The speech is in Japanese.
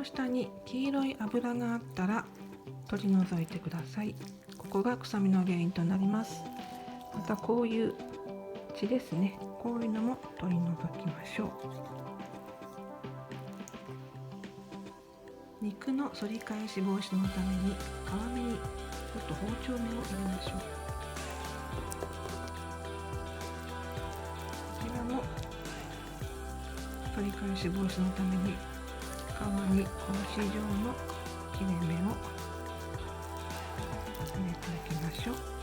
の下に黄色い油があったら取り除いてください。ここが臭みの原因となります。またこういう血ですね、こういうのも取り除きましょう。肉の反り返し防止のために皮目にちょっと包丁目を入れましょう。こちらも反り返し防止のために皮に格子状の切れ目を入れておきましょう。